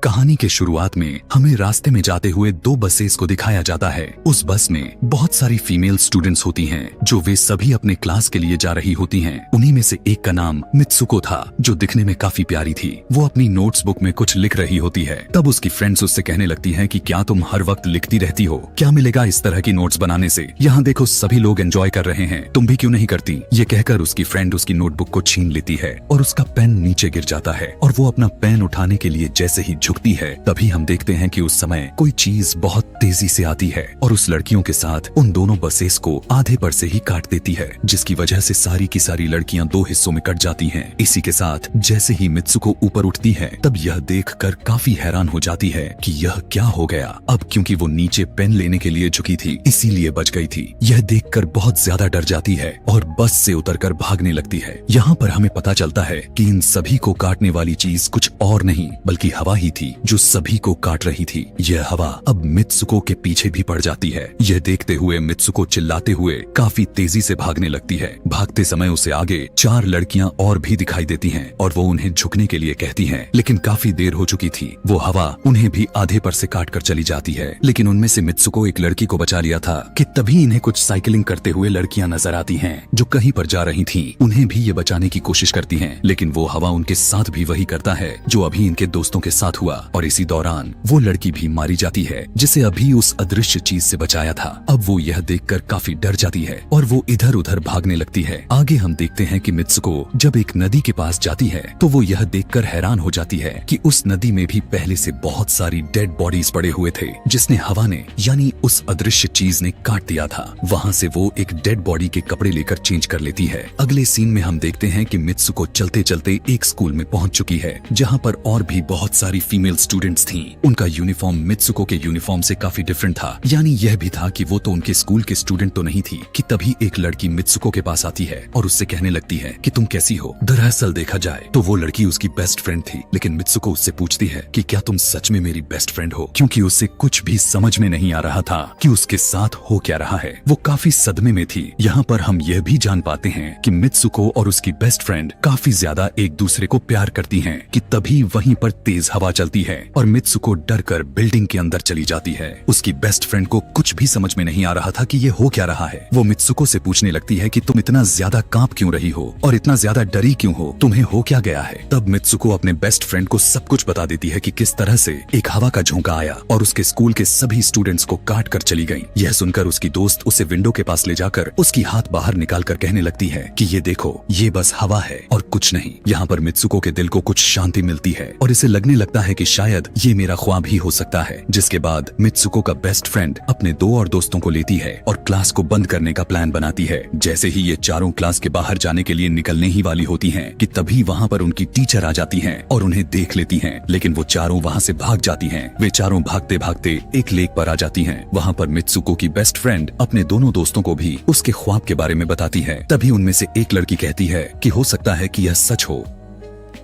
कहानी के शुरुआत में हमें रास्ते में जाते हुए दो बसेस को दिखाया जाता है। उस बस में बहुत सारी फीमेल स्टूडेंट्स होती हैं, जो वे सभी अपने क्लास के लिए जा रही होती हैं। उन्हीं में से एक का नाम मित्सुको था, जो दिखने में काफी प्यारी थी। वो अपनी नोट्स बुक में कुछ लिख रही होती है। तब उसकी फ्रेंड्स उससे कहने लगती हैं कि क्या तुम हर वक्त लिखती रहती हो? क्या मिलेगा इस तरह की नोट्स बनाने से? यहाँ देखो सभी लोग एंजॉय कर रहे हैं, तुम भी क्यों नहीं करती? ये कहकर उसकी फ्रेंड उसकी नोटबुक को छीन लेती है और उसका पेन नीचे गिर जाता है और वो अपना पेन उठाने के लिए जैसे ही झुकती है, तभी हम देखते हैं कि उस समय कोई चीज बहुत तेजी से आती है और उस लड़कियों के साथ उन दोनों बसेस को आधे पर से ही काट देती है, जिसकी वजह से सारी की सारी लड़कियां दो हिस्सों में कट जाती हैं। इसी के साथ जैसे ही मित्सुको ऊपर उठती है, तब यह देखकर काफी हैरान हो जाती है कि यह क्या हो गया। अब क्योंकि वो नीचे पेन लेने के लिए झुकी थी, इसीलिए बच गई थी। यह देखकर बहुत ज्यादा डर जाती है और बस से उतरकर भागने लगती है। यहाँ पर हमें पता चलता है कि इन सभी को काटने वाली चीज कुछ और नहीं बल्कि हवा ही थी, जो सभी को काट रही थी। यह हवा अब मित्सुको के पीछे भी पड़ जाती है। यह देखते हुए मित्सुको चिल्लाते हुए काफी तेजी से भागने लगती है। भागते समय उसे आगे 4 लड़कियां और भी दिखाई देती हैं और वो उन्हें झुकने के लिए कहती हैं, लेकिन काफी देर हो चुकी थी। वो हवा उन्हें भी आधे पर से काट कर चली जाती है। लेकिन उनमें से मित्सुको एक लड़की को बचा लिया था कि तभी इन्हें कुछ साइकिलिंग करते हुए लड़कियां नजर आती हैं, जो कहीं पर जा रही थीं। उन्हें भी ये बचाने की कोशिश करती हैं, लेकिन वो हवा उनके साथ भी वही करता है जो अभी इनके दोस्तों के साथ हुआ और इसी दौरान वो लड़की भी मारी जाती है, जिसे अभी उस अदृश्य चीज से बचाया था। अब वो यह देखकर काफी डर जाती है और वो इधर उधर भागने लगती है। आगे हम देखते हैं कि मित्सुको जब एक नदी के पास जाती है, तो वो यह देखकर हैरान हो जाती है कि उस नदी में भी पहले से बहुत सारी डेड बॉडीज पड़े हुए थे, जिसने हवा ने यानी उस अदृश्य चीज ने काट दिया था। वहाँ से वो एक डेड बॉडी के कपड़े लेकर चेंज कर लेती है। अगले सीन में हम देखते हैं कि मित्सुको चलते चलते एक स्कूल में पहुंच चुकी है, जहाँ पर और भी बहुत सारी फीमेल स्टूडेंट्स थीं। उनका यूनिफॉर्म मित्सुको के यूनिफॉर्म से काफी डिफरेंट था। यानी यह भी था कि वो तो उनके स्कूल के स्टूडेंट तो नहीं थी कि तभी एक लड़की मित्सुको के पास आती है और उससे कहने लगती है कि तुम कैसी हो। दरअसल देखा जाए तो वो लड़की उसकी बेस्ट फ्रेंड थी, लेकिन मित्सुको उससे पूछती है कि क्या तुम सच में मेरी बेस्ट फ्रेंड हो, क्योंकि उसे कुछ भी समझ में नहीं आ रहा था कि उसके साथ हो क्या रहा है। वो काफी सदमे में थी। यहाँ पर हम यह भी जान पाते हैं कि मित्सुको और उसकी बेस्ट फ्रेंड काफी ज्यादा एक दूसरे को प्यार करती हैं कि तभी वहीं पर तेज हवा चलती है और मित्सुको डरकर बिल्डिंग के अंदर चली जाती है। उसकी बेस्ट फ्रेंड को कुछ भी समझ में नहीं आ रहा था कि ये हो क्या रहा है। वो मित्सुको से पूछने लगती है कि तुम इतना ज्यादा कांप क्यों रही हो और इतना ज्यादा डरी क्यों हो, तुम्हें हो क्या गया है। तब मित्सुको अपने बेस्ट फ्रेंड को सब कुछ बता देती है कि किस तरह से एक हवा का झोंका आया और उसके स्कूल के सभी स्टूडेंट्स को काट कर चली गई। यह सुनकर उसकी दोस्त उसे विंडो के पास ले जाकर उसकी हाथ बाहर निकाल कर कहने लगती है कि ये देखो, ये बस हवा है और कुछ नहीं। यहाँ पर मित्सुको के दिल को कुछ शांति मिलती है और इसे लगने लगता है कि शायद ये मेरा ख्वाब ही हो सकता है। जिसके बाद मित्सुको का बेस्ट फ्रेंड अपने 2 और दोस्तों को लेती है और क्लास को बंद करने का प्लान बनाती है। जैसे ही ये चारों क्लास के बाहर जाने के लिए निकलने ही वाली होती हैं कि तभी वहाँ पर उनकी टीचर आ जाती हैं और उन्हें देख लेती हैं, लेकिन वो चारों वहाँ से भाग जाती हैं। वे चारों भागते भागते एक लेक पर आ जाती हैं। वहाँ पर मित्सुको की बेस्ट फ्रेंड अपने दोनों दोस्तों को भी उसके ख्वाब के बारे में बताती है। तभी उनमें से एक लड़की कहती है कि हो सकता है कि यह सच हो,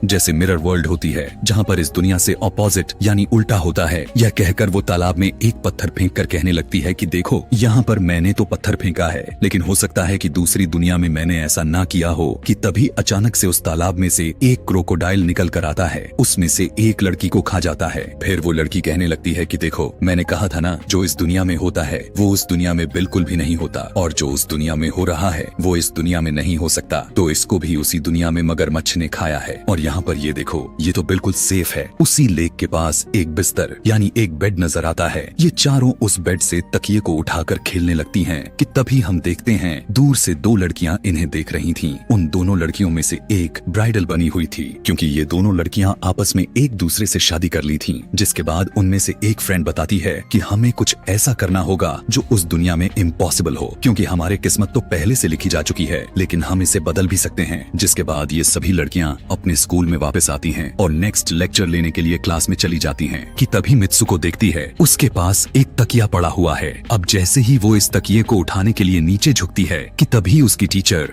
जैसे मिरर वर्ल्ड होती है जहाँ पर इस दुनिया से ऑपोजिट यानी उल्टा होता है। यह कहकर वो तालाब में एक पत्थर फेंक कर कहने लगती है कि देखो, यहाँ पर मैंने तो पत्थर फेंका है, लेकिन हो सकता है कि दूसरी दुनिया में मैंने ऐसा ना किया हो। कि तभी अचानक से उस तालाब में से एक क्रोकोडाइल निकल कर आता है, उसमें से एक लड़की को खा जाता है। फिर वो लड़की कहने लगती है कि देखो, मैंने कहा था ना, जो इस दुनिया में होता है वो उस दुनिया में बिल्कुल भी नहीं होता, और जो उस दुनिया में हो रहा है वो इस दुनिया में नहीं हो सकता। तो इसको भी उसी दुनिया में मगरमच्छ ने खाया है। और यहाँ पर ये देखो, ये तो बिल्कुल सेफ है। उसी लेक के पास एक बिस्तर यानी एक बेड नजर आता है। ये चारों उस बेड से तकिए को उठाकर खेलने लगती हैं कि तभी हम देखते हैं दूर से 2 लड़कियां इन्हें देख रही थीं। उन दोनों लड़कियों में से एक ब्राइडल बनी हुई थी, क्योंकि ये दोनों लड़कियां आपस में एक दूसरे से शादी कर ली थीं। जिसके बाद उनमें से एक फ्रेंड बताती है कि हमें कुछ ऐसा करना होगा जो उस दुनिया में इम्पॉसिबल हो, क्योंकि हमारे किस्मत तो पहले से लिखी जा चुकी है, लेकिन हम इसे बदल भी सकते हैं। जिसके बाद ये सभी लड़कियां अपने स्कूल में वापस आती हैं और नेक्स्ट लेक्चर लेने के लिए क्लास में चली जाती हैं कि तभी मित्सुको देखती है उसके पास एक तकिया पड़ा हुआ है। अब जैसे ही वो इस तकिए को उठाने के लिए नीचे झुकती है कि तभी उसकी टीचर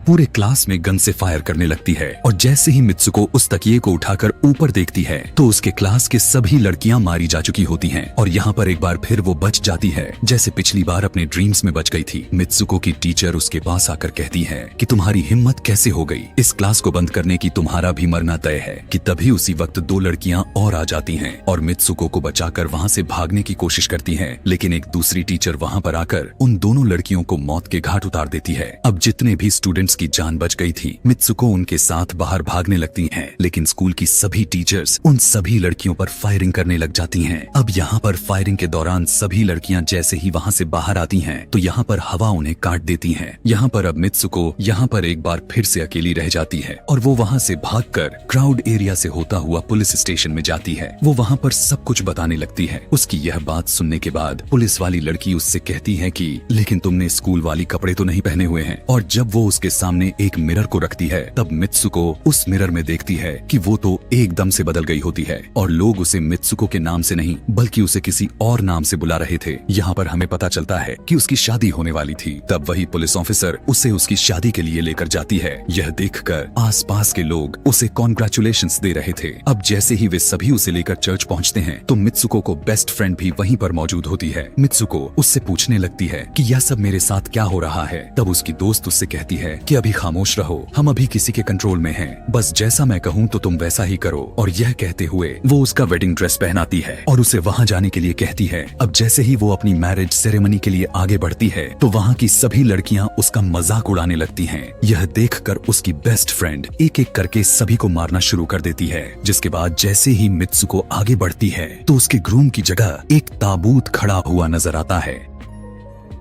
पूरे क्लास में गन से फायर करने लगती है और जैसे ही मित्सुको उस तकिए को उठाकर ऊपर देखती है तो उसके क्लास के सभी लड़कियां मारी जा चुकी होती हैं और यहाँ पर एक बार फिर वो बच जाती है जैसे पिछली बार अपने ड्रीम्स में बच गई थी। मित्सुको की टीचर उसके पास आकर कहती है कि तुम्हारी हिम्मत कैसे हो गई, इस क्लास को बंद करने की, तुम्हारा भी मरना तय है। कि तभी उसी वक्त दो लड़कियां और आ जाती हैं और मित्सुको को बचाकर वहाँ से भागने की कोशिश करती है, लेकिन एक दूसरी टीचर वहाँ पर आकर उन दोनों लड़कियों को मौत के घाट उतार देती है। अब जितने भी स्टूडेंट्स की जान बच गई थी, मित्सुको उनके साथ बाहर भागने लगती हैं, लेकिन स्कूल की सभी टीचर्स उन सभी लड़कियों पर फायरिंग करने लग जाती हैं। अब यहाँ पर फायरिंग के दौरान सभी लड़कियां जैसे ही वहाँ से बाहर आती हैं, तो यहाँ पर हवा उन्हें काट देती है। यहाँ पर अब मित्सुको यहाँ पर एक बार फिर से अकेली रह जाती है और वो वहाँ से भागकर क्राउड एरिया से होता हुआ पुलिस स्टेशन में जाती है। वो वहाँ पर सब कुछ बताने लगती है। उसकी यह बात सुनने के बाद पुलिस वाली लड़की उससे कहती है कि लेकिन तुमने स्कूल वाली कपड़े तो नहीं पहने हुए हैं। और जब वो उसके सामने एक मिरर को रखती है तब मित्सुको उस मिरर में देखती है कि वो तो एकदम से बदल गई होती है और लोग उसे मित्सुको के नाम से नहीं बल्कि उसे किसी और नाम से बुला रहे थे। यहाँ पर हमें पता चलता है कि उसकी शादी होने वाली थी। तब वही पुलिस ऑफिसर उसे उसकी शादी के लिए लेकर जाती है। यह देखकर आसपास के लोग उसे कॉन्ग्रेचुलेशंस दे रहे थे। अब जैसे ही वे सभी उसे लेकर चर्च पहुँचते हैं तो मित्सुको को बेस्ट फ्रेंड भी वहीं पर मौजूद होती है। मित्सुको उससे पूछने लगती है कि यह सब मेरे साथ क्या हो रहा है। तब उसकी दोस्त उससे कहती है कि अभी खामोश रहो, हम अभी किसी के कंट्रोल में हैं, बस जैसा मैं कहूँ तो तुम वैसा ही करो। और यह कहते हुए वो उसका वेडिंग ड्रेस पहनाती है और उसे वहाँ जाने के लिए कहती है। अब जैसे ही वो अपनी मैरिज सेरेमनी के लिए आगे बढ़ती है तो वहाँ की सभी लड़कियाँ उसका मजाक उड़ाने लगती हैं। यह देखकर उसकी बेस्ट फ्रेंड एक एक करके सभी को मारना शुरू कर देती है। जिसके बाद जैसे ही मित्सुको आगे बढ़ती है तो उसके ग्रूम की जगह एक ताबूत खड़ा हुआ नजर आता है।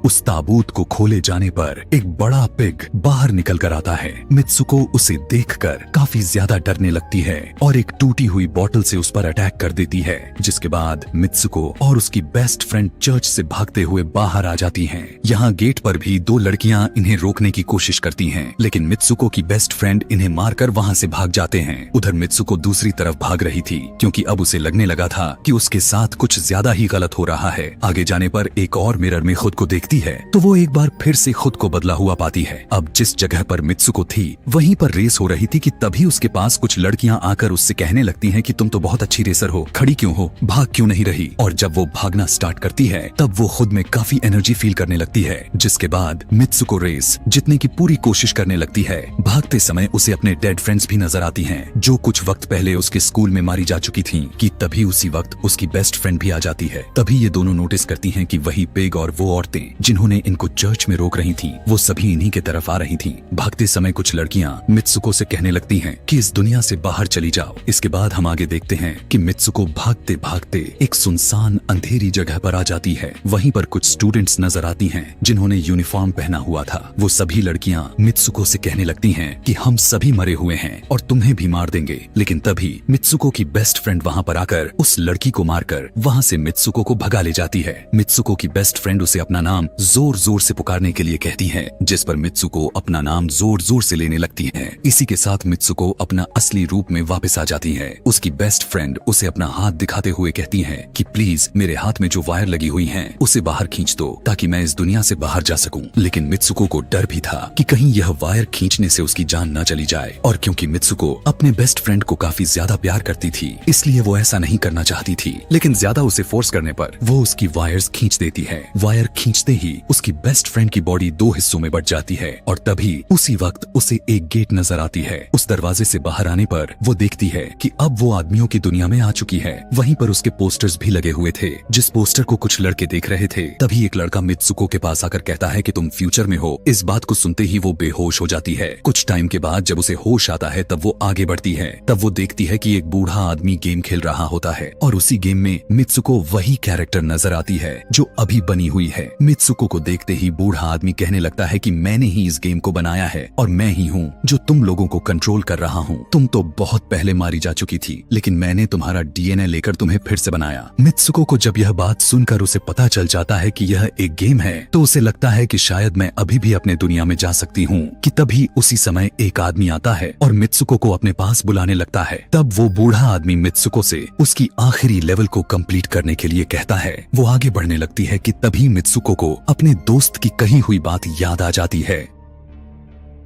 उस ताबूत को खोले जाने पर एक बड़ा पिग बाहर निकल कर आता है। मित्सुको उसे देखकर काफी ज्यादा डरने लगती है और एक टूटी हुई बोतल से उस पर अटैक कर देती है। जिसके बाद मित्सुको और उसकी बेस्ट फ्रेंड चर्च से भागते हुए बाहर आ जाती हैं। यहाँ गेट पर भी दो लड़कियां इन्हें रोकने की कोशिश करती हैं, लेकिन मित्सुको की बेस्ट फ्रेंड इन्हें मारकर वहाँ से भाग जाते हैं। उधर मित्सुको दूसरी तरफ भाग रही थी क्योंकि अब उसे लगने लगा था कि उसके साथ कुछ ज्यादा ही गलत हो रहा है। आगे जाने पर एक और मिरर में खुद को देखती है तो वो एक बार फिर से खुद को बदला हुआ पाती है। अब जिस जगह पर मित्सुको थी वहीं पर रेस हो रही थी कि तभी उसके पास कुछ लड़कियां आकर उससे कहने लगती हैं कि तुम तो बहुत अच्छी रेसर हो, खड़ी क्यों हो, भाग क्यों नहीं रही। और जब वो भागना स्टार्ट करती है तब वो खुद में काफी एनर्जी फील करने लगती है। जिसके बाद मित्सुको रेस जीतने की पूरी कोशिश करने लगती है। भागते समय उसे अपने डेड फ्रेंड्स भी नजर आती हैं जो कुछ वक्त पहले उसके स्कूल में मारी जा चुकी थी। कि तभी उसी वक्त उसकी बेस्ट फ्रेंड भी आ जाती है। तभी ये दोनों नोटिस करती हैं कि वही पिग और वो औरतें जिन्होंने इनको चर्च में रोक रही थी वो सभी इन्हीं के तरफ आ रही थी। भागते समय कुछ लड़कियां मित्सुको से कहने लगती हैं कि इस दुनिया से बाहर चली जाओ। इसके बाद हम आगे देखते हैं कि मित्सुको भागते भागते एक सुनसान अंधेरी जगह पर आ जाती है। वहीं पर कुछ स्टूडेंट्स नजर आती हैं जिन्होंने यूनिफॉर्म पहना हुआ था। वो सभी लड़कियां मित्सुको से कहने लगती हैं कि हम सभी मरे हुए हैं और तुम्हें भी मार देंगे। लेकिन तभी मित्सुको की बेस्ट फ्रेंड वहाँ पर आकर उस लड़की को मारकर वहाँ से मित्सुको को भगा ले जाती है। मित्सुको की बेस्ट फ्रेंड उसे अपना नाम जोर जोर से पुकारने के लिए कहती है, जिस पर मित्सुको अपना नाम जोर जोर से लेने लगती है। इसी के साथ मित्सुको अपना असली रूप में वापस आ जाती है। उसकी बेस्ट फ्रेंड उसे अपना हाथ दिखाते हुए कहती है कि प्लीज मेरे हाथ में जो वायर लगी हुई है उसे बाहर खींच दो ताकि मैं इस दुनिया से बाहर जा सकूं। लेकिन मित्सुको को डर भी था कि कहीं यह वायर खींचने से उसकी जान न चली जाए। और क्योंकि मित्सुको अपने बेस्ट फ्रेंड को काफी ज्यादा प्यार करती थी इसलिए वो ऐसा नहीं करना चाहती थी। लेकिन ज्यादा उसे फोर्स करने पर वो उसकी वायर्स खींच देती है। वायर खींचते ही उसकी बेस्ट फ्रेंड की बॉडी दो हिस्सों में बट जाती है और तभी उसी वक्त उसे एक गेट नजर आती है। उस दरवाजे से बाहर आने पर वो देखती है कि अब वो आदमियों की दुनिया में आ चुकी है। वहीं पर उसके पोस्टर्स भी लगे हुए थे जिस पोस्टर को कुछ लड़के देख रहे थे। तभी एक लड़का मित्सुको के पास आकर कहता है कि तुम फ्यूचर में हो। इस बात को सुनते ही वो बेहोश हो जाती है। कुछ टाइम के बाद जब उसे होश आता है तब वो आगे बढ़ती है। तब वो देखती है कि एक बूढ़ा आदमी गेम खेल रहा होता है और उसी गेम में मित्सुको वही कैरेक्टर नजर आती है जो अभी बनी हुई है। मित्सुको को देखते ही बूढ़ा आदमी कहने लगता है कि मैंने ही इस गेम को बनाया है और मैं ही हूँ जो तुम लोगों को कंट्रोल कर रहा हूँ। तुम तो बहुत पहले मारी जा चुकी थी लेकिन मैंने तुम्हारा डीएनए लेकर तुम्हें फिर से बनाया। मित्सुको को जब यह बात सुनकर उसे पता चल जाता है कि यह एक गेम है तो उसे लगता है कि शायद मैं अभी भी अपने दुनिया में जा सकती हूँ। कि तभी उसी समय एक आदमी आता है और मित्सुको को अपने पास बुलाने लगता है। तब वो बूढ़ा आदमी मित्सुको से उसकी आखिरी लेवल को कंप्लीट करने के लिए कहता है। वो आगे बढ़ने लगती है कि तभी मित्सुको को अपने दोस्त की कही हुई बात याद आ जाती है।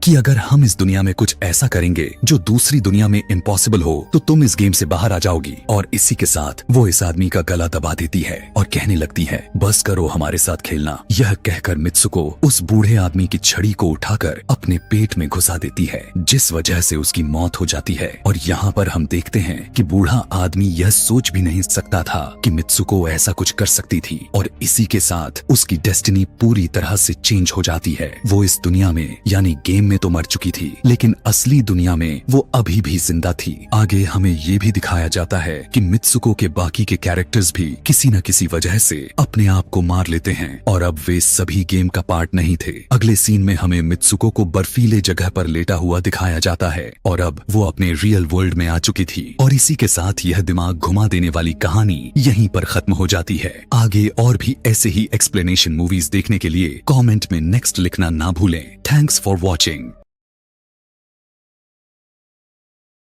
कि अगर हम इस दुनिया में कुछ ऐसा करेंगे जो दूसरी दुनिया में इम्पॉसिबल हो तो तुम इस गेम से बाहर आ जाओगी। और इसी के साथ वो इस आदमी का गला दबा देती है और कहने लगती है, बस करो हमारे साथ खेलना। यह कहकर मित्सुको उस बूढ़े आदमी की छड़ी को उठाकर अपने पेट में घुसा देती है, जिस वजह से उसकी मौत हो जाती है। और यहाँ पर हम देखते हैं कि बूढ़ा आदमी यह सोच भी नहीं सकता था कि मित्सुको ऐसा कुछ कर सकती थी, और इसी के साथ उसकी डेस्टिनी पूरी तरह से चेंज हो जाती है। वो इस दुनिया में यानी गेम में तो मर चुकी थी, लेकिन असली दुनिया में वो अभी भी जिंदा थी। आगे हमें ये भी दिखाया जाता है कि मित्सुको के बाकी के कैरेक्टर्स भी किसी न किसी वजह से अपने आप को मार लेते हैं, और अब वे सभी गेम का पार्ट नहीं थे। अगले सीन में हमें मित्सुको को बर्फीले जगह पर लेटा हुआ दिखाया जाता है, और अब वो अपने रियल वर्ल्ड में आ चुकी थी। और इसी के साथ यह दिमाग घुमा देने वाली कहानी यहीं पर खत्म हो जाती है। आगे और भी ऐसे ही एक्सप्लेनेशन मूवीज देखने के लिए कमेंट में नेक्स्ट लिखना ना भूलें। Thanks for watching.